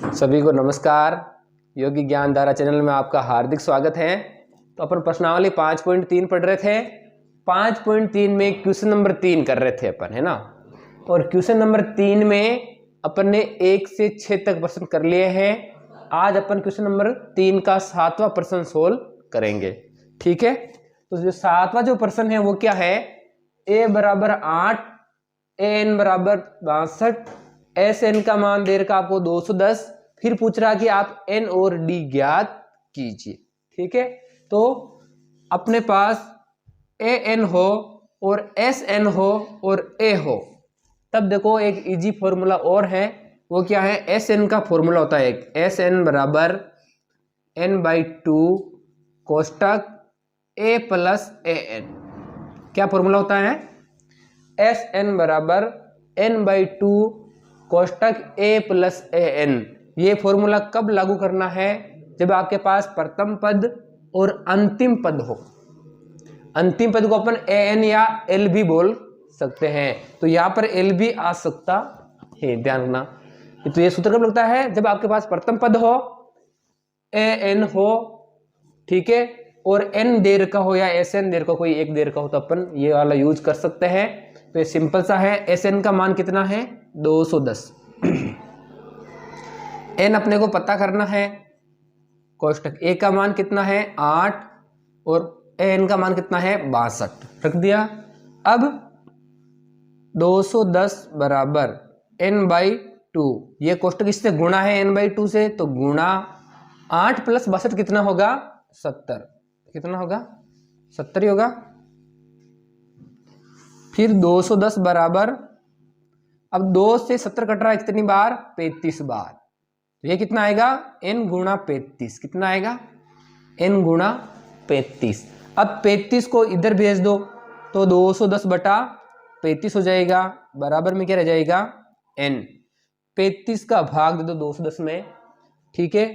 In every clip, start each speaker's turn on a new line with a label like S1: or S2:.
S1: सभी को नमस्कार। योगी ज्ञान धारा चैनल में आपका हार्दिक स्वागत है। तो अपन प्रश्नावली 5.3 पढ़ रहे थे। 5.3 में क्वेश्चन नंबर 3 कर रहे थे अपन, है ना। और क्वेश्चन नंबर 3 में अपन ने 1 से 6 तक प्रश्न कर लिए हैं। आज अपन क्वेश्चन नंबर 3 का 7वां प्रश्न सोल्व करेंगे, ठीक है। तो जो 7वां जो प्रश्न है वो क्या है, a बराबर 8, an बराबर 62, एस एन का मान दे रखा आपको 210, फिर पूछ रहा कि आप एन और डी ज्ञात कीजिए, ठीक है। तो अपने पास ए एन हो और एस एन हो और ए हो, तब देखो एक इजी फॉर्मूला और है। वो क्या है, एस एन का फॉर्मूला होता है एक, एस एन बराबर n/2 कोष्टक ए प्लस ए एन। क्या फॉर्मूला होता है, एस एन बराबर n/2 कोष्टक a प्लस ए एन। ये फॉर्मूला कब लागू करना है, जब आपके पास प्रथम पद और अंतिम पद हो। अंतिम पद को अपन ए एन या एल भी बोल सकते हैं, तो यहां पर एल भी आ सकता है, ध्यान रखना। तो ये सूत्र कब लगता है, जब आपके पास प्रथम पद हो, ए एन हो, ठीक है, और एन देर का हो या एस एन देर का, कोई एक देर का हो, तो अपन ये वाला यूज कर सकते हैं। तो ये सिंपल सा है। एस एन का मान कितना है, 210। एन अपने को पता करना है, कोष्टक ए का मान कितना है 8 और एन का मान कितना है 62, रख दिया। अब 210 बराबर n/2, ये कोष्टक इससे गुणा है n/2 से, तो गुणा 8 प्लस 62 कितना होगा 70, कितना होगा 70 ही होगा। फिर 210 बराबर, अब 2 से 70 कट रहा है कितनी बार, 35 बार, तो ये कितना आएगा n गुणा 35, कितना आएगा n गुणा 35। अब 35 को इधर भेज दो तो 210 बटा 35 हो जाएगा, बराबर में क्या रह जाएगा n। 35 का भाग दे दो 210 में, ठीक है,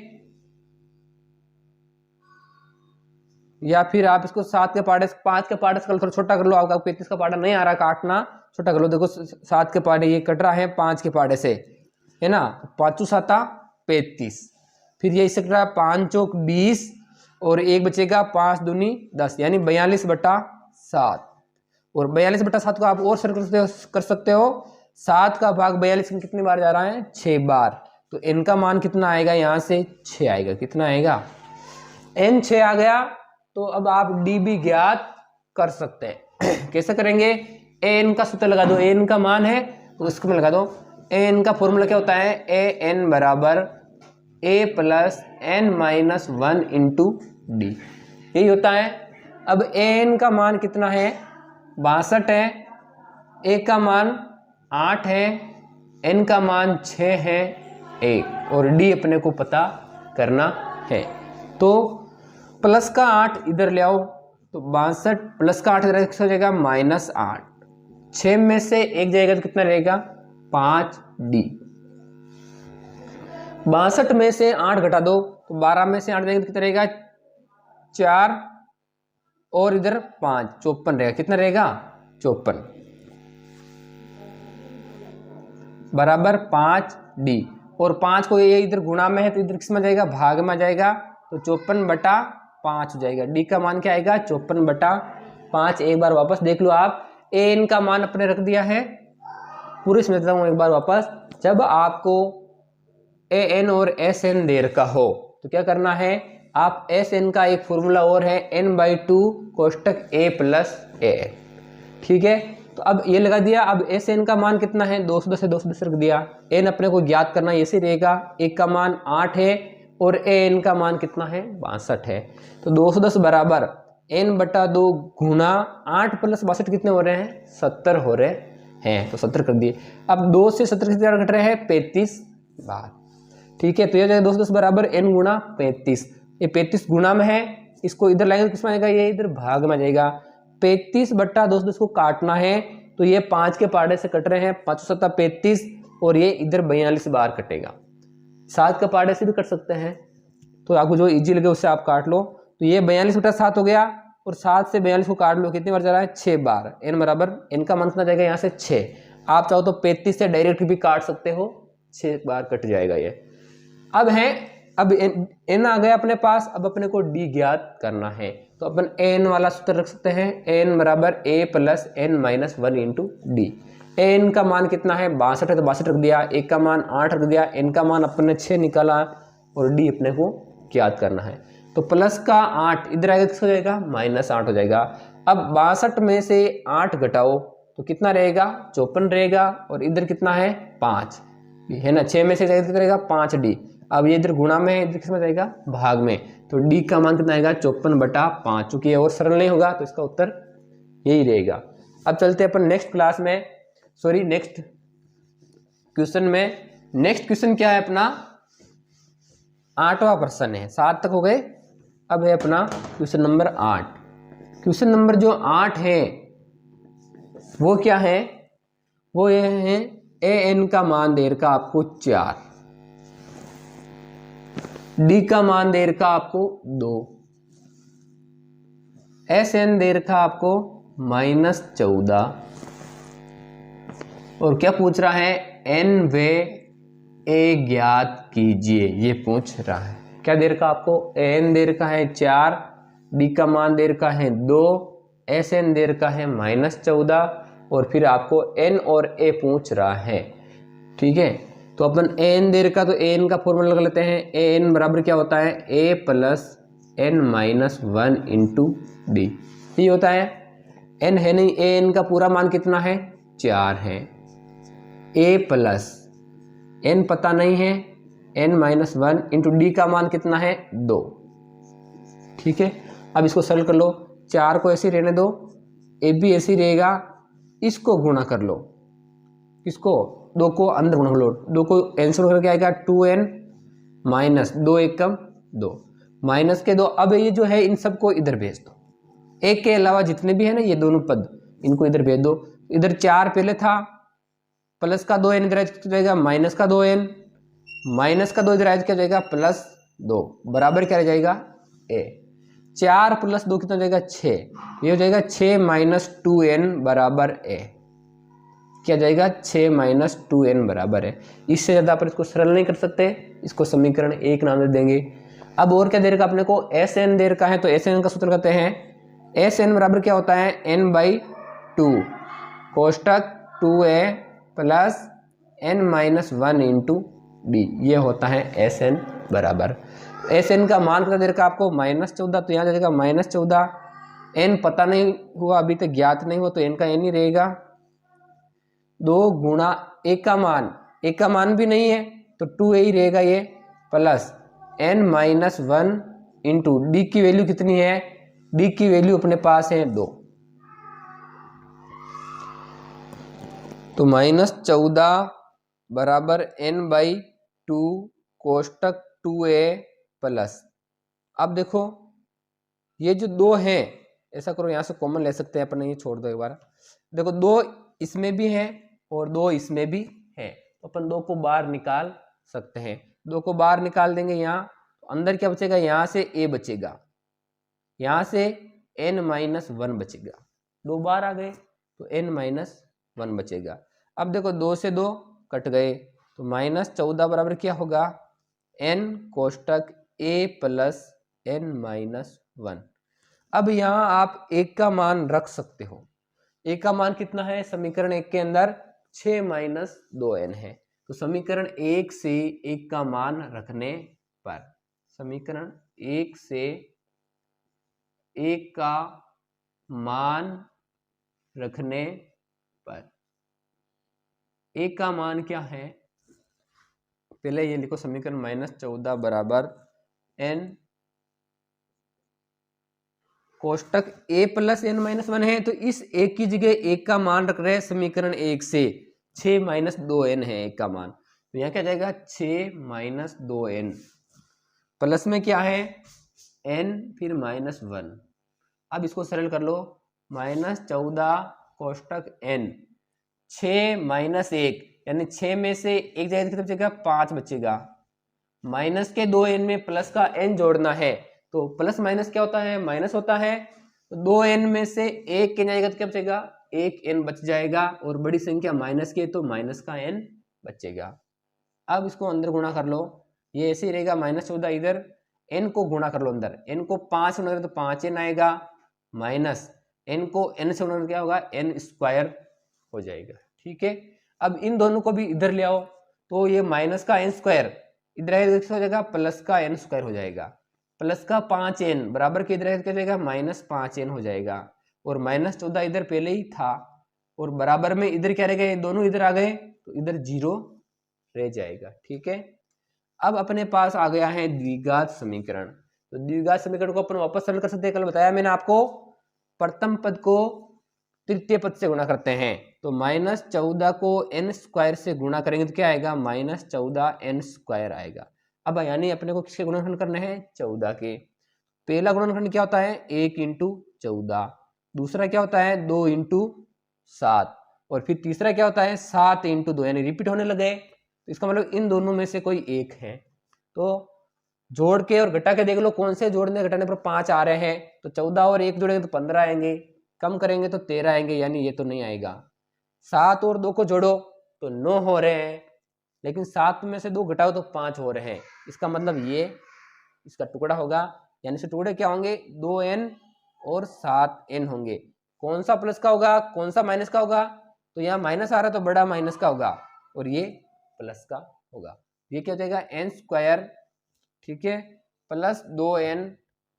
S1: या फिर आप इसको 7 के पाड़े 5 के पाड़े से थोड़ा छोटा कर लो। आपका 35 का पाड़ा नहीं आ रहा काटना, छोटा कर लो। देखो 7 के पाड़े ये कट रहा है 5 के पाड़े से, है ना, 5 7 35, फिर ये इससे कट रहा है 5 चौक 20 और एक बचेगा 5 दूनी 10, यानी 42 बटा 7। और 42 बटा 7 को आप और सरल कर सकते हो, 7 का भाग 42 में कितनी बार जा रहा है 6 बार, तो n का मान कितना आएगा, यहाँ से 6 आएगा, कितना आएगा n 6 आ गया। तो अब आप डी भी ज्ञात कर सकते हैं। कैसे करेंगे, एन का सूत्र लगा दो, एन का मान है तो इसको में लगा दो। एन का फॉर्मूला क्या होता है, ए एन बराबर A plus N minus 1 into D, यही होता है। अब एन का मान कितना है 62 है, ए का मान 8 है, एन का मान 6 है 1, और डी अपने को पता करना है। तो प्लस का 8 इधर ले आओ, तो 62 प्लस का 8 इधर हो जाएगा -8, 6 में से 1 जाएगा तो कितना रहेगा 5d। 62 में से 8 घटा दो तो 12 में से 8 जाएगा तो कितना रहेगा 4, और इधर 5, 54 रहेगा, कितना रहेगा 54 बराबर 5d। और 5 को ये इधर गुणा में है तो इधर किस में जाएगा, भाग में जाएगा, तो 54 बटा 5 हो जाएगा। डी का मान क्या आएगा 54 बटा 5। एक बार वापस देख लो आप, ए एन का मान अपने रख दिया है, पूरे समझ देता हूँ एक बार वापस। जब आपको ए एन और एस एन देर का हो तो क्या करना है, आप एस एन का एक फॉर्मूला और है n/2 कोष्टक a प्लस ए एन, ठीक है। तो अब ये लगा दिया। अब एस एन का मान कितना है 210 से 210 रख दिया, एन अपने को ज्ञात करना ऐसे रहेगा, एक का मान 8 है और एन का मान कितना है 62 है, तो 210 बराबर n बटा 2 गुणा 8 प्लस 62 कितने हो रहे हैं 70 हो रहे हैं, तो 70 कर दिए। अब 2 से 70 कितने बार घट रहे हैं 35 बार, ठीक है। तो ये जाएगा 210 बराबर n गुणा 35, ये 35 गुणा में है, इसको इधर लाएंगे तो किसमें आएगा, ये इधर भाग में जाएगा। 35 बटा 210 को काटना है तो ये 5 के पाड़े से कट रहे हैं, 5 7 35, और ये इधर 42 बार कटेगा। 7 का पाड़े से भी कट सकते हैं, तो आपको जो इजी लगे उससे आप काट लो। तो ये 42 बटा 7 हो गया, और 7 से 42 को काट लो, कितनी बार जा रहा है 6 बार। एन बराबर, एन का मान कितना जाएगा यहाँ से 6। आप चाहो तो 35 से डायरेक्ट भी काट सकते हो, 6 बार कट जाएगा ये। अब n आ गया अपने पास। अब अपने को d ज्ञात करना है, तो अपन n वाला सूत्र रख सकते हैं, n बराबर a plus n minus 1 into D. n का मान कितना है 62 है, तो 62 रख दिया, एक का मान 8 रख दिया, n का मान अपने 6 निकाला और d अपने को ज्ञात करना है। तो प्लस का 8 इधर आएगा, किस हो जाएगा माइनस 8 हो जाएगा। अब 62 में से 8 घटाओ तो कितना रहेगा 54 रहेगा, और इधर कितना है 5 है ना, 6 में से कितना रहेगा 5d। अब ये इधर गुणा में है, इधर किसमें जाएगा भाग में, तो d का मान कितना आएगा 54/5। चूंकि ये और सरल नहीं होगा तो इसका उत्तर यही रहेगा। अब चलते हैं अपन नेक्स्ट क्लास में, सॉरी नेक्स्ट क्वेश्चन में। नेक्स्ट क्वेश्चन क्या है अपना 8वां प्रश्न है, 7 तक हो गए। अब है अपना क्वेश्चन नंबर 8। क्वेश्चन नंबर जो 8 है वो क्या है, वो ये है an का मान दे रखा आपको 4, d का मान दे रखा आपको 2, sn दे रखा आपको -14, और क्या पूछ रहा है n वे a ज्ञात कीजिए, ये पूछ रहा है। क्या दे रखा आपको n दे रखा है 4, d का मान दे रखा है 2, sn दे रखा है -14, और फिर आपको n और a पूछ रहा है। ठीक है, तो अपन an दे रखा तो an का फॉर्मूला लगा लेते हैं। an बराबर क्या होता है a plus n minus 1 into D, ये होता है। n है नहीं, an का पूरा मान कितना है 4 है, a प्लस n पता नहीं है, n माइनस 1 इंटू डी का मान कितना है 2। ठीक है, अब इसको सरल कर लो, 4 को ऐसे रहने दो, ए भी ऐसे ही रहेगा, इसको गुणा कर लो, इसको 2 को अंदर गुणा कर लो, 2 को आंसर करके आएगा 2n माइनस 2 एकम 2 माइनस के 2। अब ये जो है इन सबको इधर भेज दो, एक के अलावा जितने भी है ना ये दोनों पद इनको इधर भेज दो। इधर 4 पहले था, प्लस का 2n इधर क्या जाएगा माइनस का 2n, माइनस का 2 इधर क्या जाएगा प्लस 2, बराबर क्या रह जाएगा a। 4 प्लस 2 कितना जाएगा 6, ये हो जाएगा 6 माइनस 2n बराबर a। क्या जाएगा 6 माइनस 2n बराबर है। इससे ज़्यादा अपन इसको सरल नहीं कर सकते, इसको समीकरण 1 नाम दे देंगे। अब और क्या दे रखा अपने को sn दे रखा है, तो sn का सूत्र कहते हैं sn बराबर क्या होता है n/2 कोष्टक 2a प्लस n माइनस 1 इंटू डी, ये होता है sn बराबर। sn का मान कितना दे रखा आपको -14, तो यहाँ जाएगा -14, n पता नहीं हुआ अभी तक ज्ञात नहीं हुआ तो n का n ही रहेगा। 2 गुणा a का मान भी नहीं है तो 2a ही रहेगा ये, plus n minus 1 into D की वैल्यू कितनी है, डी की वैल्यू अपने पास है 2, तो -14 बराबर n/2 कोष्टक 2a प्लस। अब देखो ये जो 2 है, ऐसा करो यहाँ से कॉमन ले सकते हैं अपन, ये छोड़ दो एक बार। देखो 2 इसमें भी है और 2 इसमें भी है, तो अपन 2 को बाहर निकाल सकते हैं। 2 को बाहर निकाल देंगे यहाँ, तो अंदर क्या बचेगा, यहाँ से a बचेगा, यहाँ से n माइनस 1 बचेगा, 2 बाहर आ गए तो n माइनस 1 बचेगा। अब देखो 2 से 2 कट गए, तो -14 बराबर क्या होगा n कोष्टक a plus n minus 1। अब यहाँ आप 1 का मान रख सकते हो, 1 का मान कितना है समीकरण 1 के अंदर 6 माइनस 2n है, तो समीकरण 1 से 1 का मान रखने पर, समीकरण 1 से 1 का मान रखने पर 1 का मान क्या है, पहले ये लिखो समीकरण -14 बराबर n कोष्टक a plus n minus 1 है, तो इस 1 की जगह 1 का मान रख रहे हैं समीकरण 1 से, 6 माइनस 2n है 1 का मान, तो यहाँ क्या जाएगा 6 माइनस 2n, प्लस में क्या है n फिर -1। अब इसको सरल कर लो, -14 कोष्टक n, 6 माइनस 1 यानी 6 में से 1 जगह कितना बचेगा 5 बचेगा, माइनस के 2n में प्लस का n जोड़ना है, तो प्लस माइनस क्या होता है माइनस होता है, तो 2n में से 1 के जाएगा तो क्या बचेगा 1n बच जाएगा, और बड़ी संख्या माइनस की तो माइनस का n बचेगा। अब इसको अंदर गुणा कर लो, ये ऐसे ही रहेगा -14। इधर n को गुणा कर लो, अंदर n को 5 गुणा करें तो 5n आएगा, माइनस n को n से गुणा क्या होगा, n² हो जाएगा। ठीक है, अब इन दोनों को भी इधर ले आओ तो ये माइनस का n² इधर हो जाएगा प्लस का n² हो जाएगा, प्लस का 5n बराबर के इधर क्या हो जाएगा, -5n हो जाएगा, और -14 इधर पहले ही था, और बराबर में इधर क्या रह गए, दोनों इधर आ गए तो इधर 0 रह जाएगा। ठीक है, अब अपने पास आ गया है द्विघात समीकरण। तो द्विघात समीकरण को अपन वापस सरल कर सकते हैं। कल बताया मैंने आपको, प्रथम पद को तृतीय पद से गुणा करते हैं, तो -14 को n² से गुणा करेंगे तो क्या आएगा, -14n² आएगा। अब यानी अपने को किसके गुणनखंड करने हैं, 14 के। पहला गुणनखंड क्या होता है, 1 × 14, दूसरा क्या होता है 2 × 7, और फिर तीसरा क्या होता है 7 × 2, यानी रिपीट होने लगे। तो इसका मतलब इन दोनों में से कोई एक है। तो जोड़ के और घटा के देख लो कौन से जोड़ने घटाने पर 5 आ रहे हैं। तो 14 और 1 जोड़ेंगे तो 15 आएंगे, कम करेंगे तो 13 आएंगे, यानी ये तो नहीं आएगा। 7 और 2 को जोड़ो तो 9 हो रहे हैं, लेकिन 7 में से 2 घटाओ तो 5 हो रहे हैं। इसका मतलब ये इसका टुकड़ा होगा, यानी से टुकड़े क्या होंगे, 2n और 7n होंगे। कौन सा प्लस का होगा, कौन सा माइनस का होगा, तो यहाँ माइनस आ रहा है तो बड़ा माइनस का होगा, और ये प्लस का होगा। ये क्या हो जाएगा, n², ठीक है, प्लस 2n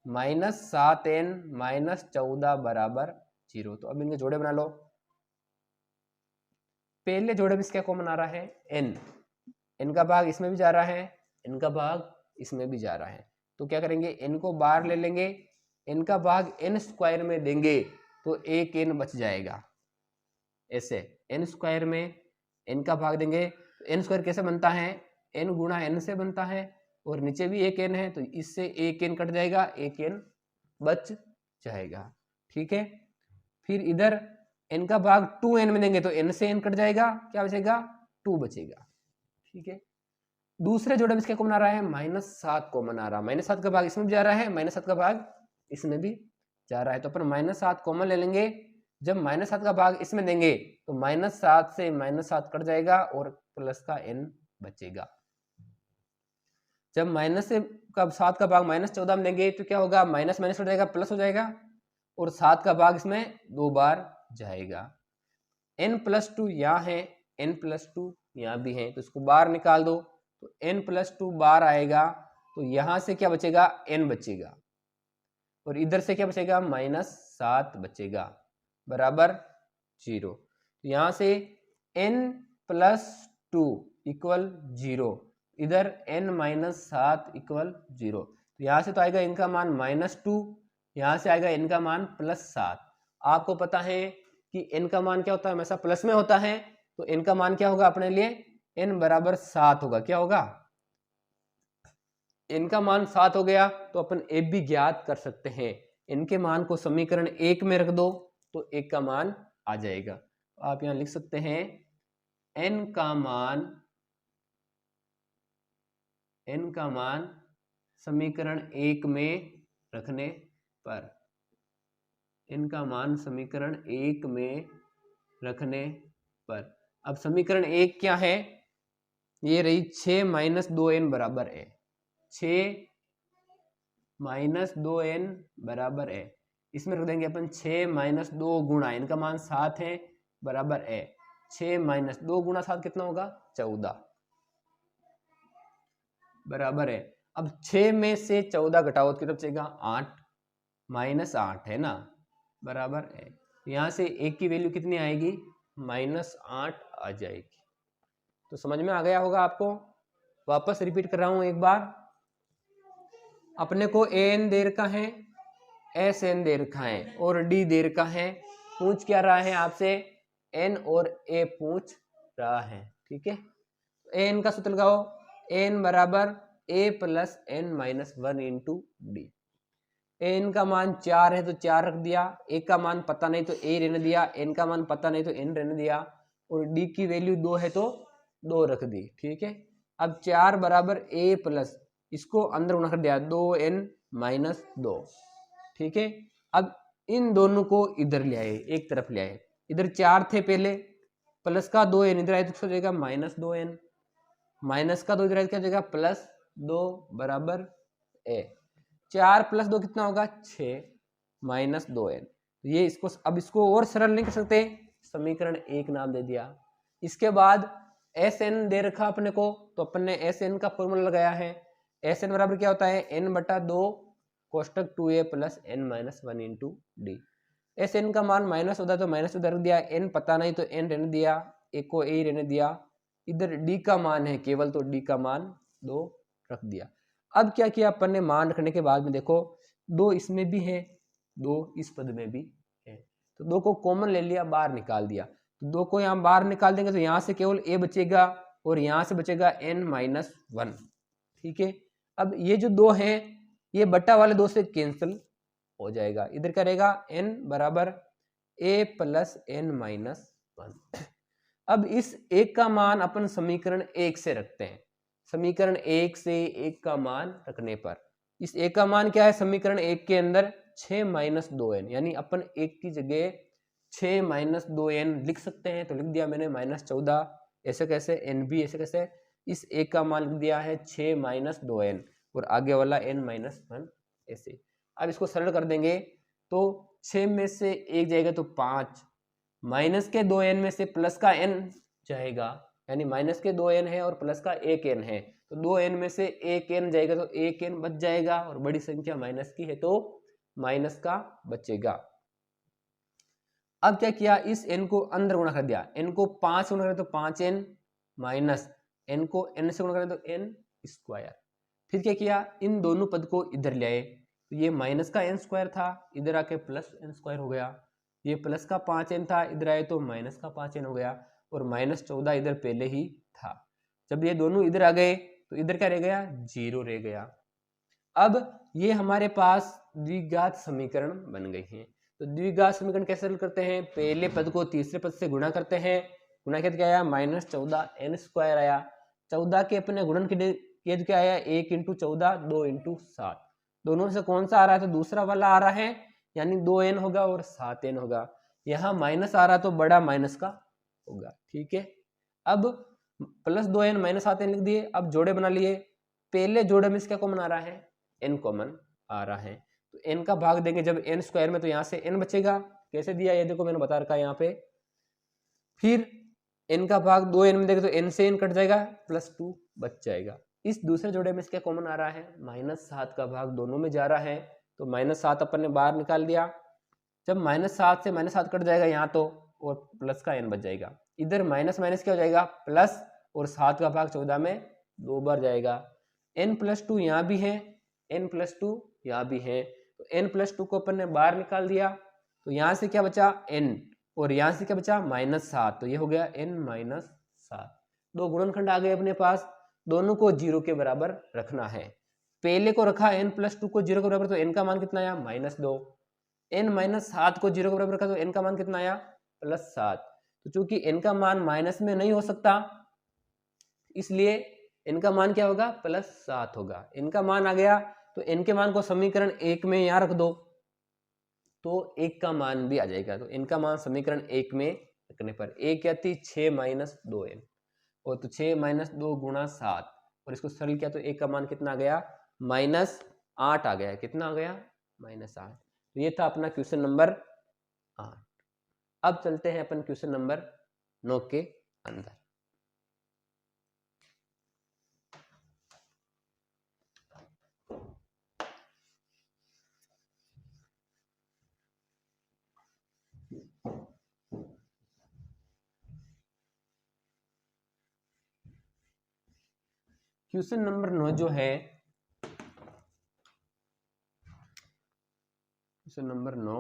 S1: -7n -14 बराबर 0। तो अब इनके जोड़े बना लो। पहले जोड़े में इसका कॉमन आ रहा है n का भाग इसमें भी जा रहा है, n का भाग इसमें भी जा रहा है, तो क्या करेंगे, n को बाहर ले लेंगे, n का भाग n² में देंगे तो एक n बच जाएगा। ऐसे n² में n का भाग देंगे तो n² कैसे बनता है, n गुणा n से बनता है, और नीचे भी एक n है तो इससे एक n कट जाएगा, एक n बच जाएगा। ठीक है, फिर इधर n का भाग 2n में देंगे तो n से n कट जाएगा, क्या बचेगा, 2 बचेगा। ठीक है, दूसरे जोड़े में इसके कॉमन आ रहा है -7 कॉमन आ रहा है, -7 का भाग इसमें भी जा रहा है, -7 का भाग इसमें भी जा रहा है, तो अपन -7 कॉमन ले लेंगे। जब -7 का भाग इसमें देंगे तो -7 से -7 कट जाएगा और प्लस का n बचेगा। जब -7 का भाग -14 में देंगे तो क्या होगा, माइनस माइनस कट जाएगा, प्लस हो जाएगा, और 7 का भाग इसमें 2 बार जाएगा। n+2 यहाँ है, n+2 यहाँ भी है, तो इसको बाहर निकाल दो तो n+2 बाहर आएगा, तो यहाँ से क्या बचेगा, n बचेगा, और इधर से क्या बचेगा, -7 बचेगा बराबर 0। तो यहाँ से n+2 = 0, इधर n-7 = 0, तो यहाँ से तो आएगा इनका मान -2, यहाँ से आएगा n का मान +7। आपको पता है कि n का मान क्या होता है, हमेशा प्लस में होता है, तो n का मान क्या होगा अपने लिए, n बराबर 7 होगा। क्या होगा, n का मान 7 हो गया, तो अपन f भी ज्ञात कर सकते हैं। n के मान को समीकरण 1 में रख दो तो 1 का मान आ जाएगा। तो आप यहाँ लिख सकते हैं n का मान समीकरण 1 में रखने पर, n का मान समीकरण 1 में रखने पर, अब समीकरण 1 क्या है, ये रही 6 - 2n बराबर है, 6 - 2n बराबर है, इसमें रख देंगे अपन 6 - 2 गुणा, इनका मान 7 है बराबर है 6 - 2 गुणा 7 कितना होगा, 14 बराबर है। अब 6 में से 14 घटाओ तो कितना बचेगा, 8 -8 है ना, बराबर है। यहाँ से एक की वैल्यू कितनी आएगी, -8 आ जाएगी। तो समझ में आ गया होगा आपको। वापस रिपीट कर रहा हूं एक बार, अपने को an दे रखा है, sn दे रखा है और d दे रखा है। पूछ क्या रहा है आपसे, n और a पूछ रहा है। ठीक है, an का सूत्र लगाओ, n बराबर a + n - 1 × d। n का मान 4 है तो 4 रख दिया, a का मान पता नहीं तो a रहने दिया, n का मान पता नहीं तो n रहने दिया, और d की वैल्यू 2 है तो 2 रख दी। ठीक है, अब 4 बराबर a प्लस, इसको अंदर गुणा कर दिया, 2n - 2। ठीक है, अब इन दोनों को इधर ले आए, एक तरफ ले आए, इधर 4 थे पहले, प्लस का 2n इधर आए तो क्या हो जाएगा, -2n, माइनस का 2 इधर आए क्या हो जाएगा, +2 2 बराबर ए। 4 प्लस 2 कितना होगा 6 माइनस 2n। ये इसको अब इसको और सरल नहीं कर सकते, समीकरण 1 नाम दे दिया। इसके बाद एस एन दे रखा अपने को, तो अपन ने एस एन का फॉर्मूला लगाया है। एस एन बराबर क्या होता है n बटा 2 कोष्टक 2a प्लस n minus 1 into d. S N का मान माइनस होता है तो माइनस उधर रख दिया, n पता नहीं तो n रहने दिया, एक को ए रहने दिया। इधर डी का मान है केवल, तो डी का मान 2 रख दिया। अब क्या किया अपन ने, मान रखने के बाद में देखो 2 इसमें भी है, 2 इस पद में भी है, तो 2 को कॉमन ले लिया, बाहर निकाल दिया। तो 2 को यहाँ बाहर निकाल देंगे तो यहाँ से केवल a बचेगा और यहाँ से बचेगा n माइनस 1। ठीक है, अब ये जो 2 है ये बट्टा वाले 2 से कैंसिल हो जाएगा। इधर क्या रहेगा n बराबर a प्लस n माइनस 1। अब इस 1 का मान अपन समीकरण 1 से रखते हैं। समीकरण 1 से 1 का मान रखने पर इस 1 का मान क्या है, समीकरण 1 के अंदर 6 माइनस 2n, यानी अपन 1 की जगह 6 माइनस 2n लिख सकते हैं, तो लिख दिया मैंने माइनस 14। ऐसे कैसे, n भी ऐसे कैसे, इस 1 का मान लिख दिया है 6 माइनस 2n और आगे वाला n माइनस 1 ऐसे। अब इसको सरल कर देंगे तो 6 में से 1 जाएगा तो 5, माइनस के 2n में से प्लस का n जाएगा, यानी माइनस के 2n है और प्लस का 1n है, तो 2n में से 1n जाएगा तो 1n बच जाएगा, और बड़ी संख्या माइनस की है तो माइनस का बचेगा। अब क्या किया, इस n को अंदर गुणा कर दिया, n को 5 से गुणा करें तो 5n माइनस n को n से गुणा करें तो n स्क्वायर। फिर क्या किया, इन दोनों पद को इधर ले आए, तो ये माइनस का n स्क्वायर था, इधर आके प्लस n स्क्वायर हो गया। ये प्लस का 5n था, इधर आए तो माइनस का 5n हो गया, और माइनस 14 इधर पहले ही था। जब ये दोनों इधर आ गए तो इधर क्या रह गया, 0 रह गया। अब ये हमारे पास द्विघात समीकरण बन गई हैं। तो द्विघात समीकरण कैसे हल करते हैं, पहले पद को तीसरे पद से गुणा करते हैं। गुणा किया क्या आया, माइनस 14n स्क्वायर आया। 14 के अपने गुणन के क्या आया, 1 इंटू 14 2 इंटू 7। दोनों से कौन सा आ रहा है, तो दूसरा वाला आ रहा है, यानी 2n होगा और 7n होगा। यहाँ माइनस आ रहा तो बड़ा माइनस का होगा। ठीक है, अब प्लस 2n माइनस 7n लिख दिए। अब जोड़े बना लिए, पहले जोड़े में इसका कॉमन आ रहा है, n कॉमन आ रहा है, तो n का भाग देंगे जब n स्क्वायर में, तो यहाँ से n बचेगा। कैसे दिया ये देखो, मैंने बता रखा है यहाँ पे। फिर n का भाग 2n में देंगे तो n से n कट जाएगा, प्लस 2 बच जाएगा। इस दूसरे जोड़े में इसका कॉमन आ रहा है, माइनस 7 का भाग दोनों में जा रहा है, तो माइनस 7 अपन ने बाहर निकाल दिया। जब माइनस 7 से माइनस 7 कट जाएगा यहाँ तो, और प्लस का n बच जाएगा। इधर माइनस माइनस क्या हो जाएगा, प्लस, और 7 का भाग 14 में 2 बार जाएगा। n प्लस 2 यहाँ भी है, n प्लस 2 यहाँ भी है, तो n प्लस 2 को अपन ने बाहर निकाल दिया, तो यहाँ से क्या बचा n, और यहाँ से क्या बचा माइनस 7, तो ये हो गया n माइनस 7। दो गुणनखंड आ गए अपने पास, दोनों को 0 के बराबर रखना है। पहले को रखा n प्लस 2 को 0 के बराबर, तो n का मान कितना आया, माइनस 2। n माइनस 7 को 0 के बराबर रखा तो n का मान कितना आया, प्लस 7। तो चूंकि n का मान माइनस में नहीं हो सकता, इसलिए n का मान क्या होगा, प्लस 7 होगा। n का मान आ गया तो n के मान को समीकरण 1 में यहाँ रख दो, तो 1 का मान भी आ जाएगा। तो n का मान समीकरण 1 में रखने पर 1 क्या थी, 6 माइनस 2n, और तो 6 माइनस 2 गुणा 7, और इसको सरल किया तो 1 का मान कितना आ गया, माइनस 8 आ गया। कितना आ गया, माइनस 8। तो ये था अपना क्वेश्चन नंबर 8। अब चलते हैं अपन क्वेश्चन नंबर 9 के अंदर। क्वेश्चन नंबर 9 जो है, क्वेश्चन नंबर 9,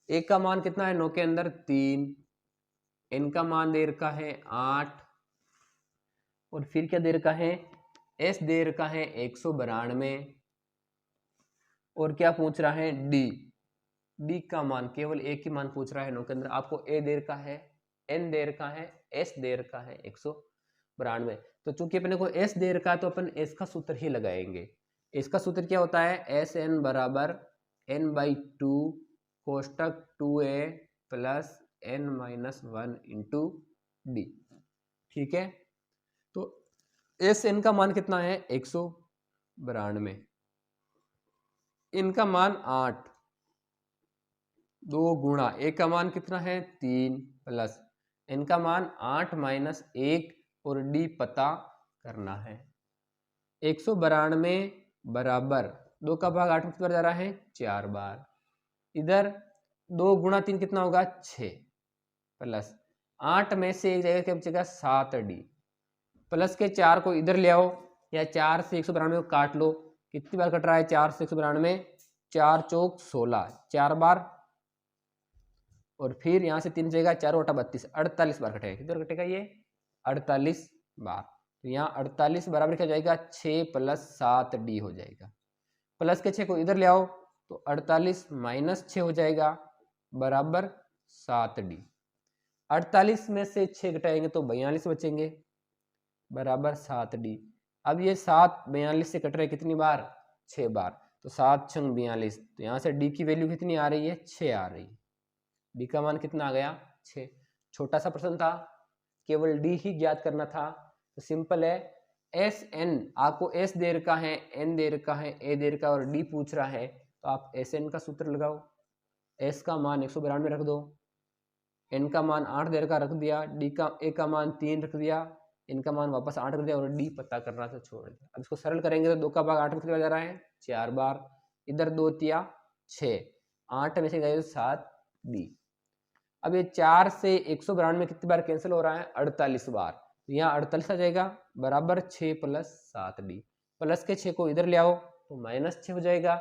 S1: एक का मान कितना है 9 के अंदर 3, n का मान दे रखा है 8, और फिर क्या दे रखा है, s दे रखा है 192, और क्या पूछ रहा है d का मान, केवल एक ही मान पूछ रहा है 9 के अंदर। आपको a दे रखा है, n दे रखा है, s दे रखा है 192। तो चूंकि अपने को s दे रखा है तो अपन s का सूत्र ही लगाएंगे। इसका सूत्र क्या होता है, एस एन बराबर n/2 कोष्टक 2a plus n-1 into D. ठीक है, तो एस एन का मान कितना है 192, इनका मान 8, 2 गुणा ए का मान कितना है 3 प्लस इनका मान 8 माइनस 1 और डी पता करना है। 192 बराबर 2 का भाग 8 में कितनी बार जा रहा है 4 बार, इधर 2 गुणा 3 कितना होगा 6 प्लस 8 में से एक जगह क्या बचेगा 7d प्लस के 4 को इधर ले आओ या 4 से 192 को काट लो, कितनी बार कट रहा है 4 से 192, 4 चौक 16, 4 बार, और फिर यहाँ से 3 जाएगा 4 बटा 32, 48 बार कटेगा। कितनी बार कटेगा ये 48 बार। तो यहाँ 48 बराबर क्या जाएगा 6 प्लस 7d हो जाएगा, प्लस के 6 को इधर ले आओ तो 48 माइनस 6 हो जाएगा बराबर 7d। 48 में से 6 घटाएंगे तो 42 बचेंगे बराबर 7d। अब ये 7 42 से कट रहे कितनी बार 6 बार, तो 7 छंग 42, तो यहाँ से d की वैल्यू कितनी आ रही है 6 आ रही है, d का मान कितना आ गया 6। छोटा सा प्रश्न था, केवल d ही ज्ञात करना था, तो सिंपल है एस एन, आपको s दे रखा है, n दे रखा है, a दे रखा है और d पूछ रहा है, तो आप एस एन का सूत्र लगाओ, s का मान 192 रख दो, n का मान 8 दे रखा रख दिया, a का मान 3 रख दिया, इनका मान वापस 8 कर दिया और d पता करना था छोड़ दिया। अब इसको सरल करेंगे तो 2 का भाग 8 में कितनी बार जा रहा है 4 बार, इधर 2 तिया 6, 8 में से गए तो 7d। अब ये 4 से 192 में कितनी बार कैंसिल हो रहा है 48 बार, तो यहाँ 48 आ जाएगा बराबर 6 प्लस 7d, प्लस के 6 को इधर ले आओ तो माइनस 6 हो जाएगा,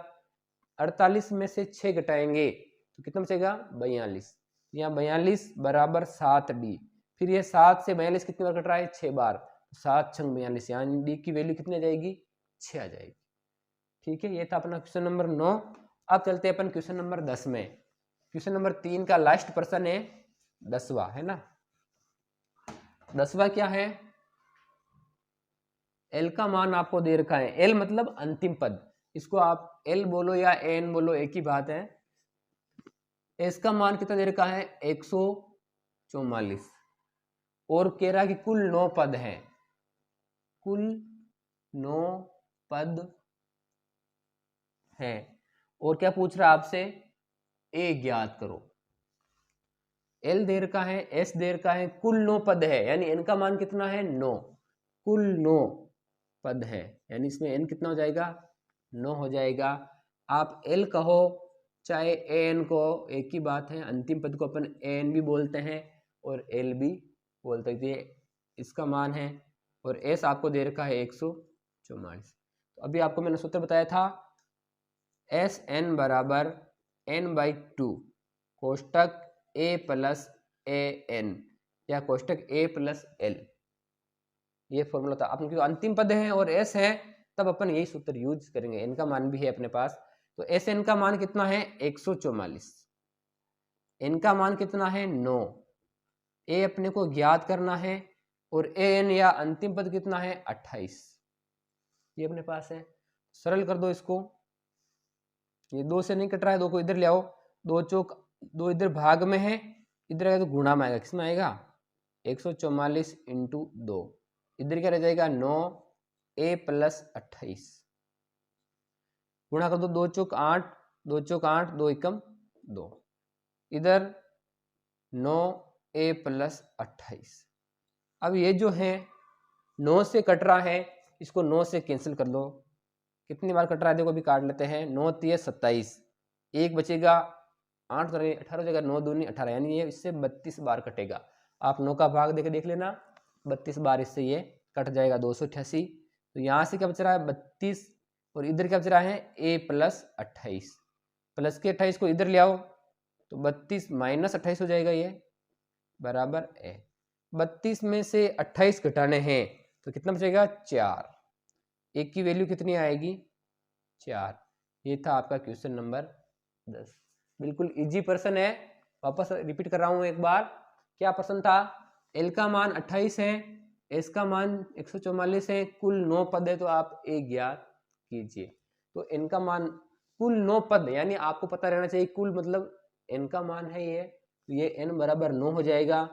S1: 48 में से 6 घटाएंगे तो कितना बचेगा 42, यहाँ 42 बराबर 7d। फिर ये 7 से 42 कितनी बार कट रहा है 6 बार, 7 छंग 42, यानी डी की वैल्यू कितनी आ जाएगी 6 आ जाएगी। ठीक है, ये था अपना क्वेश्चन नंबर 9। अब चलते हैं अपन क्वेश्चन नंबर 10 में। क्वेश्चन नंबर 3 का लास्ट प्रश्न है 10वां, है ना। 10वां क्या है, एल का मान आपको दे रखा है, एल मतलब अंतिम पद, इसको आप एल बोलो या एन बोलो एक ही बात है। एस का मान कितना दे रखा है 144 और कह रहा है कि कुल 9 पद हैं, कुल 9 पद हैं, और क्या पूछ रहा है आपसे ए ज्ञात करो। एल दे रखा है, एस दे रखा है, कुल 9 पद है, यानी एन का मान कितना है 9, कुल 9 पद है, यानी इसमें एन कितना हो जाएगा 9 हो जाएगा। आप एल कहो चाहे एन को एक ही बात है, अंतिम पद को अपन एन भी बोलते हैं और एल भी बोलते हैं, इसका मान है, और एस आपको दे रखा है 144। तो अभी आपको मैंने सूत्र बताया था एस एन बराबर एन बाई 2 कोष्टक ए प्लस ए एन या कोष्टक ए प्लस एल, ये फॉर्मूला था। अपन क्योंकि अंतिम पद है और एस है तब अपन यही सूत्र यूज करेंगे, एन का मान भी है अपने पास, तो एस एन का मान कितना है 144, एन का मान कितना है 9, ए अपने को ज्ञात करना है, और ए एन या अंतिम पद कितना है 28, ये अपने पास है। सरल कर दो इसको, ये 2 से नहीं कट रहा है, 2 को इधर ले आओ, 2 चौक 2 इधर भाग में है, इधर आएगा तो गुणा में आएगा, किसमें आएगा 144 इंटू 2, इधर क्या रह जाएगा 9 ए प्लस 28, गुणा कर दो, 2 चौक 8, 2 चौक 8, 2 एकम 2, इधर 9 ए प्लस 28। अब ये जो है 9 से कट रहा है, इसको 9 से कैंसिल कर लो, कितनी बार कट रहा है देखो, अभी काट लेते हैं, 9 3 27, एक बचेगा 8 18 हो जाएगा, 9 दूनी 18, यानी ये इससे 32 बार कटेगा। आप 9 का भाग देके देख लेना, 32 बार इससे ये कट जाएगा 288। तो यहाँ से क्या बच रहा है 32, और इधर क्या बच रहा है ए प्लस 28, प्लस के 28 को इधर ले आओ तो 32 माइनस 28 हो जाएगा, ये बराबर ए। 32 में से 28 घटाने हैं तो कितना बचेगा 4, एक की वैल्यू कितनी आएगी 4। ये था आपका क्वेश्चन नंबर 10, बिल्कुल इजी प्रश्न है। वापस रिपीट कर रहा हूं एक बार, क्या प्रश्न था, एल का मान 28 है, एस का मान 144 है, कुल 9 पद है, तो आप ए ज्ञात कीजिए। तो एन का मान कुल 9 पद, यानी आपको पता रहना चाहिए कुल मतलब एन का मान है ये, तो ये एन बराबर 9 हो जाएगा।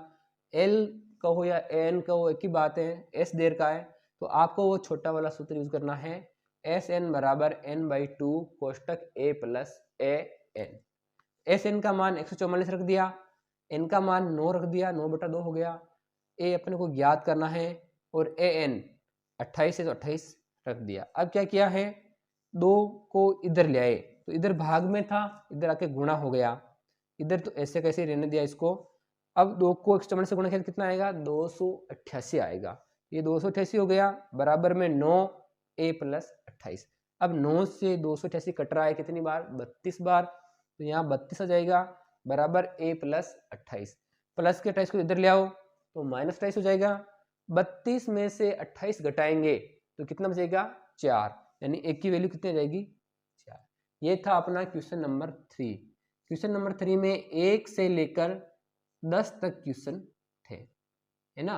S1: एल का हो या एन का हो, एक ही बात है, एस देर का है तो आपको वो छोटा वाला सूत्र यूज करना है, एस एन बराबर एन बाई टू कोष्टक ए प्लस ए एन। एस एन का मान 144 रख दिया, एन का मान 9 रख दिया, 9/2 हो गया, ए अपने को ज्ञात करना है और ए एन 28 है तो 28 रख दिया। अब क्या किया है, 2 को इधर ले आए तो इधर भाग में था, इधर आके गुणा हो गया, इधर तो ऐसे कैसे रहने दिया इसको। अब 2 को 144 से गुणा किया कितना आएगा, 288 आएगा। ये 288 हो गया, बराबर में 9 ए प्लस 28। अब 9 से 288 कट रहा है कितनी बार, 32 बार, तो यहाँ 32 आ जाएगा, बराबर ए प्लस 28। प्लस के 28 को इधर ले आओ तो माइनस 28 हो जाएगा। 32 में से 28 घटाएंगे तो कितना बचेगा, 4, यानी एक की वैल्यू कितनी आ जाएगी, 4। ये था अपना क्वेश्चन नंबर 3। क्वेश्चन नंबर 3 में 1 से लेकर 10 तक क्वेश्चन थे, है ना।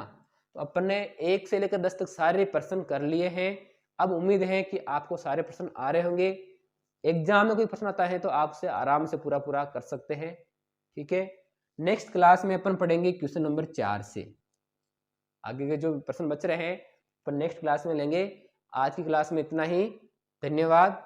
S1: तो अपन ने 1 से लेकर 10 तक सारे प्रश्न कर लिए हैं। अब उम्मीद है कि आपको सारे प्रश्न आ रहे होंगे। एग्जाम में कोई प्रश्न आता है तो आपसे आराम से पूरा कर सकते हैं, ठीक है। नेक्स्ट क्लास में अपन पढ़ेंगे क्वेश्चन नंबर 4 से। आगे के जो प्रश्न बच रहे हैं अपन नेक्स्ट क्लास में लेंगे। आज की क्लास में इतना ही, धन्यवाद।